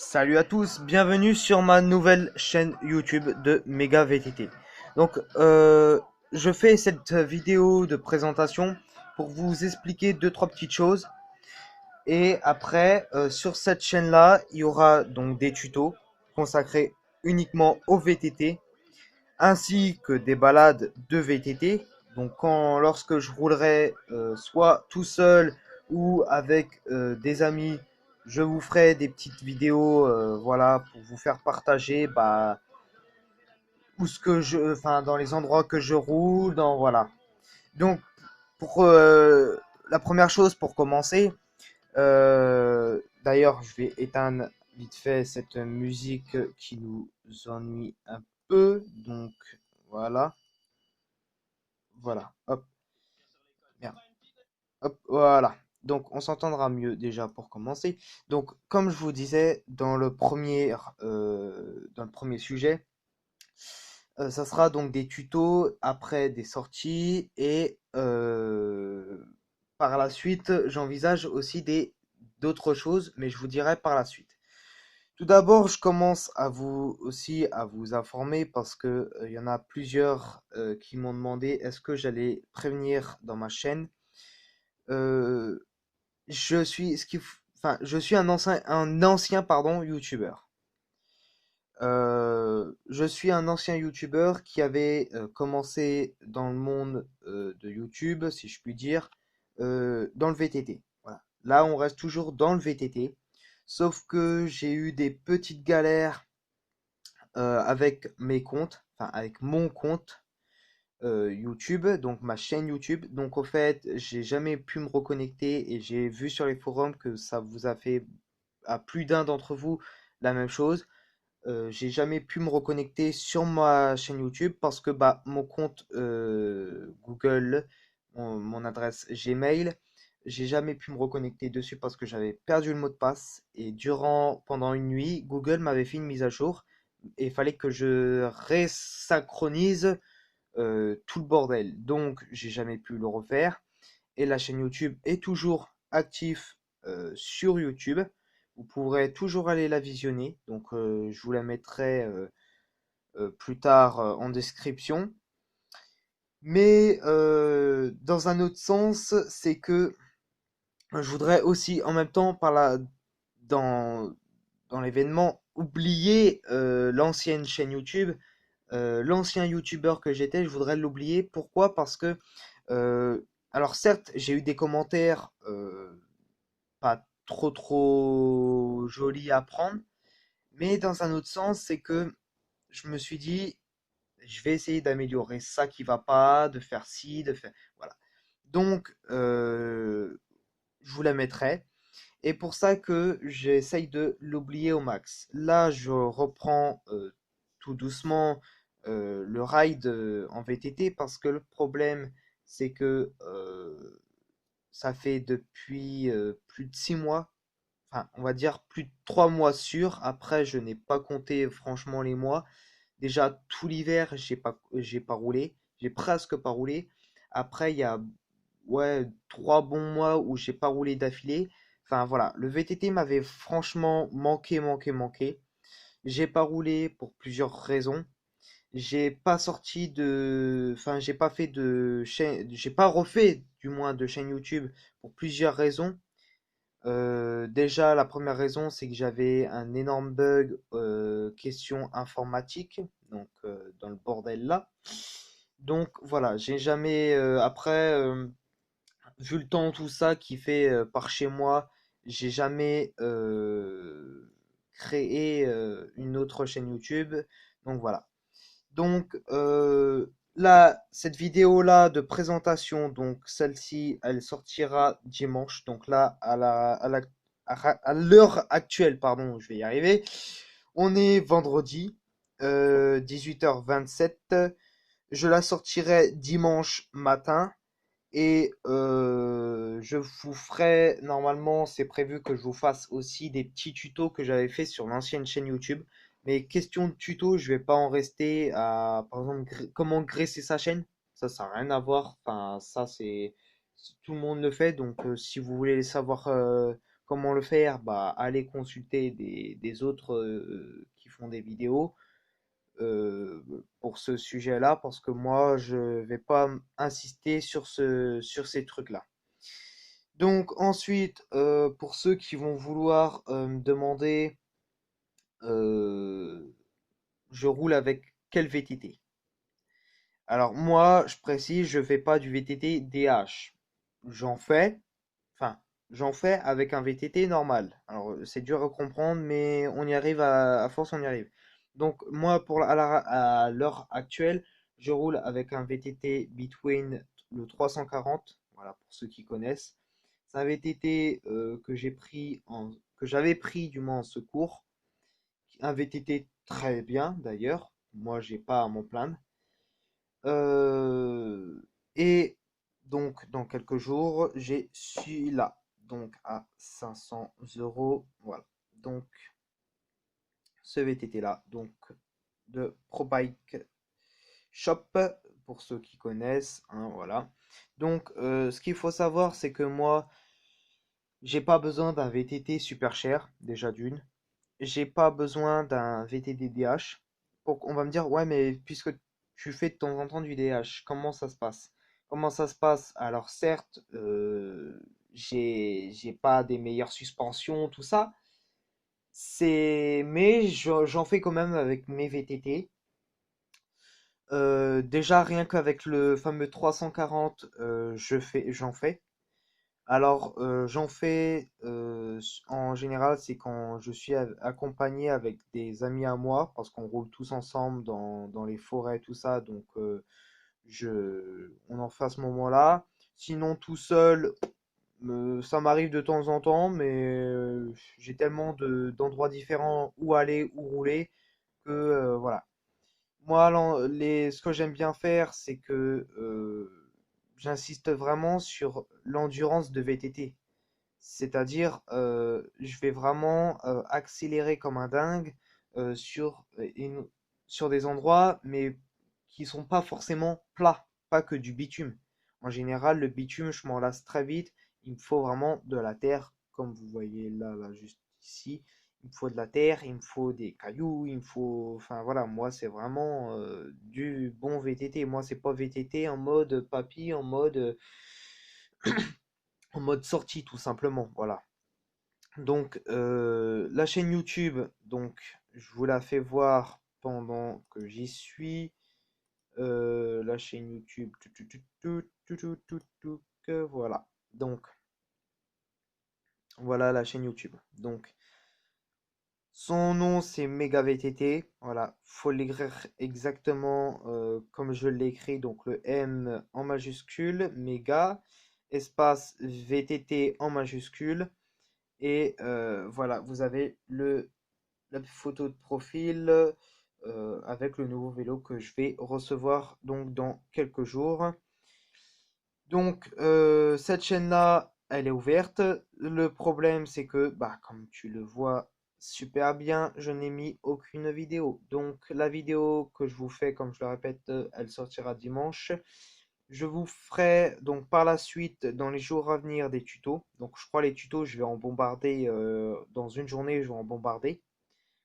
Salut à tous, bienvenue sur ma nouvelle chaîne YouTube de Mega VTT. Donc, je fais cette vidéo de présentation pour vous expliquer deux, trois petites choses. Et après, sur cette chaîne-là, il y aura donc des tutos consacrés uniquement au VTT, ainsi que des balades de VTT. Donc, lorsque je roulerai soit tout seul ou avec des amis, je vous ferai des petites vidéos, voilà, pour vous faire partager, où ce que enfin, dans les endroits que je roule, voilà. Donc, pour la première chose, pour commencer, d'ailleurs, je vais éteindre vite fait cette musique qui nous ennuie un peu. Donc, voilà. Voilà, hop, merde, hop, voilà. Donc, on s'entendra mieux déjà pour commencer. Donc, comme je vous disais dans le premier sujet, ça sera donc des tutos après des sorties et par la suite, j'envisage aussi d'autres choses, mais je vous dirai par la suite. Tout d'abord, je commence à vous informer parce que il y en a plusieurs qui m'ont demandé est-ce que j'allais prévenir dans ma chaîne. Euh, je suis enfin, je suis un ancien pardon, YouTuber. Je suis un ancien YouTuber qui avait commencé dans le monde de YouTube, si je puis dire, dans le VTT. Voilà. Là, on reste toujours dans le VTT, sauf que j'ai eu des petites galères avec mes comptes, enfin avec mon compte YouTube, donc ma chaîne YouTube. Donc au fait, j'ai jamais pu me reconnecter et j'ai vu sur les forums que ça vous a fait à plus d'un d'entre vous la même chose. J'ai jamais pu me reconnecter sur ma chaîne YouTube parce que bah, mon compte Google, mon adresse Gmail, j'ai jamais pu me reconnecter dessus parce que j'avais perdu le mot de passe et pendant une nuit, Google m'avait fait une mise à jour et il fallait que je résynchronise tout le bordel. Donc, j'ai jamais pu le refaire. Et la chaîne YouTube est toujours active sur YouTube. Vous pourrez toujours aller la visionner. Donc, je vous la mettrai plus tard en description. Mais dans un autre sens, c'est que je voudrais aussi en même temps dans, dans l'événement oublier l'ancienne chaîne YouTube. L'ancien YouTuber que j'étais, je voudrais l'oublier. Pourquoi? Parce que, euh, alors certes, j'ai eu des commentaires pas trop jolis à prendre, mais dans un autre sens, c'est que je me suis dit, je vais essayer d'améliorer ça qui va pas, de faire ci, de faire, voilà. Donc, je vous la mettrai. Et pour ça que j'essaye de l'oublier au max. Là, je reprends tout doucement le ride en VTT parce que le problème, c'est que ça fait depuis plus de 6 mois, enfin, on va dire plus de 3 mois sûrs. Après, je n'ai pas compté franchement les mois. Déjà, tout l'hiver, j'ai pas roulé. J'ai presque pas roulé. Après, il y a ouais, 3 bons mois où j'ai pas roulé d'affilée. Enfin voilà, le VTT m'avait franchement manqué. J'ai pas roulé pour plusieurs raisons. J'ai pas sorti enfin j'ai pas fait de chaîne, j'ai pas refait du moins de chaîne YouTube pour plusieurs raisons. Déjà, la première raison, c'est que j'avais un énorme bug question informatique, donc dans le bordel là. Donc voilà, j'ai jamais après vu le temps, tout ça qui fait par chez moi, j'ai jamais créé une autre chaîne YouTube. Donc voilà. Donc là, cette vidéo-là de présentation, donc celle-ci, elle sortira dimanche. Donc là, à l'heure actuelle, pardon, je vais y arriver. On est vendredi, 18h27. Je la sortirai dimanche matin. Et je vous ferai, normalement, c'est prévu que je vous fasse aussi des petits tutos que j'avais fait sur l'ancienne chaîne YouTube. Mais question de tuto, je vais pas en rester à, par exemple, comment graisser sa chaîne. Ça n'a rien à voir. Enfin, ça, tout le monde le fait. Donc, si vous voulez savoir comment le faire, bah, allez consulter des autres qui font des vidéos pour ce sujet-là, parce que moi, je vais pas insister sur ces trucs-là. Donc ensuite, pour ceux qui vont vouloir me demander, euh, je roule avec quel VTT? Alors moi, je précise, je fais pas du VTT DH. J'en fais, enfin, j'en fais avec un VTT normal. Alors c'est dur à comprendre, mais on y arrive à force, on y arrive. Donc moi, à l'heure actuelle, je roule avec un VTT Between le 340. Voilà pour ceux qui connaissent. C'est un VTT que j'avais pris du moins en secours. Un VTT très bien d'ailleurs. Moi, j'ai pas à m'en plaindre. Euh, et donc, dans quelques jours, j'ai celui-là. Donc, à 500 euros. Voilà. Donc, ce VTT-là. Donc, de ProBike Shop, pour ceux qui connaissent. Hein, voilà. Donc, ce qu'il faut savoir, c'est que moi, j'ai pas besoin d'un VTT super cher, déjà d'une. J'ai pas besoin d'un VTT DH. On va me dire, ouais, mais puisque tu fais de temps en temps du DH, comment ça se passe? Comment ça se passe? Alors certes, j'ai pas des meilleures suspensions, tout ça. Mais j'en fais quand même avec mes VTT. Déjà rien qu'avec le fameux 340, j'en fais. Alors, j'en fais en général, c'est quand je suis accompagné avec des amis à moi, parce qu'on roule tous ensemble dans les forêts, tout ça, donc on en fait à ce moment-là. Sinon, tout seul, ça m'arrive de temps en temps, mais j'ai tellement d'endroits différents où aller, où rouler, que voilà. Moi, ce que j'aime bien faire, c'est que j'insiste vraiment sur l'endurance de VTT. C'est-à-dire, je vais vraiment accélérer comme un dingue sur, sur des endroits, mais qui sont pas forcément plats, pas que du bitume. En général, le bitume, je m'en lasse très vite. Il me faut vraiment de la terre, comme vous voyez là, juste ici. Il me faut de la terre, il me faut des cailloux, il me faut... Enfin voilà, moi c'est vraiment du bon VTT. Moi c'est pas VTT en mode papy, en mode sortie tout simplement. Voilà. Donc, la chaîne YouTube, donc, je vous la fais voir pendant que j'y suis. La chaîne YouTube, que voilà. Donc, voilà la chaîne YouTube. Donc, son nom c'est Mega VTT. Voilà, faut l'écrire exactement comme je l'ai écrit. Donc, le M en majuscule, Mega, espace VTT en majuscule. Et voilà, vous avez la photo de profil avec le nouveau vélo que je vais recevoir donc dans quelques jours. Donc cette chaîne-là, elle est ouverte. Le problème, c'est que, bah, comme tu le vois super bien, je n'ai mis aucune vidéo. Donc la vidéo que je vous fais, comme je le répète, elle sortira dimanche. Je vous ferai donc par la suite, dans les jours à venir, des tutos. Donc je crois les tutos, je vais en bombarder dans une journée, je vais en bombarder.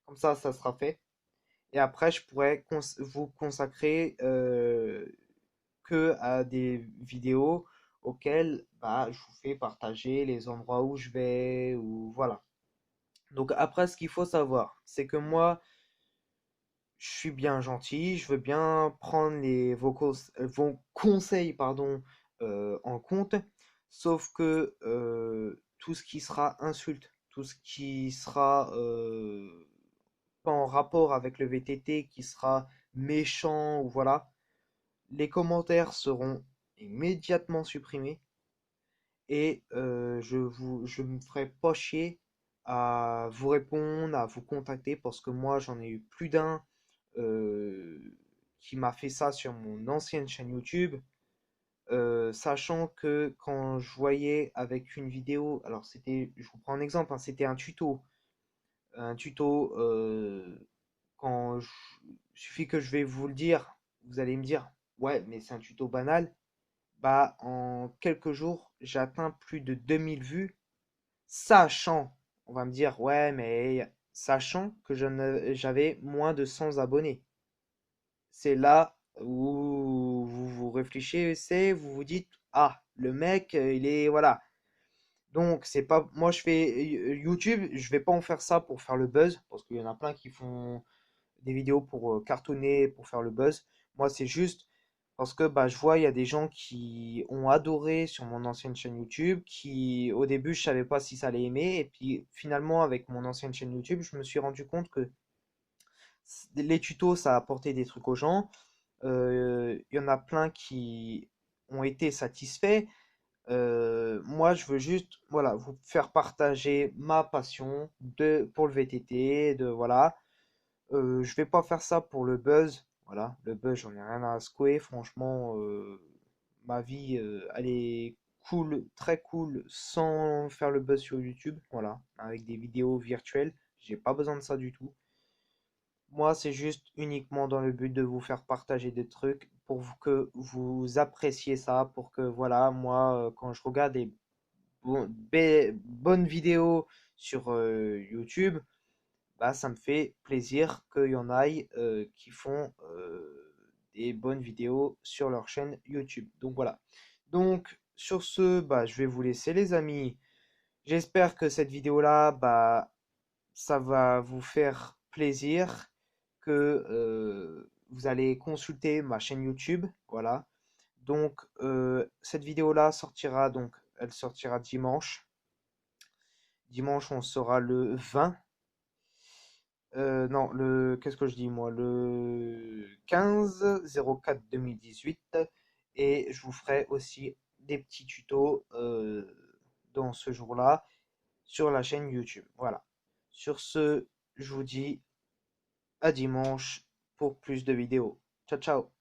Comme ça sera fait. Et après, je pourrais vous consacrer que à des vidéos auxquelles bah, je vous fais partager les endroits où je vais, ou voilà. Donc après, ce qu'il faut savoir, c'est que moi, je suis bien gentil, je veux bien prendre vos conseils pardon, en compte, sauf que tout ce qui sera insulte, tout ce qui sera pas en rapport avec le VTT, qui sera méchant ou voilà, les commentaires seront immédiatement supprimés et je me ferai pas chier à vous répondre, à vous contacter parce que moi j'en ai eu plus d'un euh, qui m'a fait ça sur mon ancienne chaîne YouTube, sachant que quand je voyais avec une vidéo, alors je vous prends un exemple, hein, c'était un tuto, quand suffit que je vais vous le dire, vous allez me dire, ouais, mais c'est un tuto banal. Bah, en quelques jours, j'ai atteint plus de 2000 vues Sachant, on va me dire, ouais, mais sachant que j'avais moins de 100 abonnés. C'est là où vous vous réfléchissez, vous vous dites, ah, le mec, il est, voilà. Donc, c'est pas, moi, je fais YouTube, je vais pas en faire ça pour faire le buzz, parce qu'il y en a plein qui font des vidéos pour cartonner, pour faire le buzz. Moi, c'est juste parce que bah, je vois, il y a des gens qui ont adoré sur mon ancienne chaîne YouTube, qui au début, je savais pas si ça allait aimer, et puis finalement, avec mon ancienne chaîne YouTube, je me suis rendu compte que les tutos, ça a apporté des trucs aux gens. Il y en a plein qui ont été satisfaits. Moi, je veux juste, voilà, vous faire partager ma passion pour le VTT, voilà. Je vais pas faire ça pour le buzz. Voilà, le buzz, j'en ai rien à secouer. Franchement, ma vie, elle est cool, très cool, sans faire le buzz sur YouTube. Voilà, avec des vidéos virtuelles. J'ai pas besoin de ça du tout. Moi, c'est juste uniquement dans le but de vous faire partager des trucs pour que vous appréciez ça, pour que, voilà, moi, quand je regarde des bonnes vidéos sur YouTube, bah, ça me fait plaisir qu'il y en ait qui font des bonnes vidéos sur leur chaîne YouTube. Donc voilà. Donc sur ce, bah, je vais vous laisser les amis. J'espère que cette vidéo-là, bah, ça va vous faire plaisir, que vous allez consulter ma chaîne YouTube. Voilà. Donc cette vidéo-là sortira, donc elle sortira dimanche. Dimanche, on sera le 20. Non, qu'est-ce que je dis moi? Le 15/04/2018. Et je vous ferai aussi des petits tutos dans ce jour-là sur la chaîne YouTube. Voilà. Sur ce, je vous dis à dimanche pour plus de vidéos. Ciao, ciao.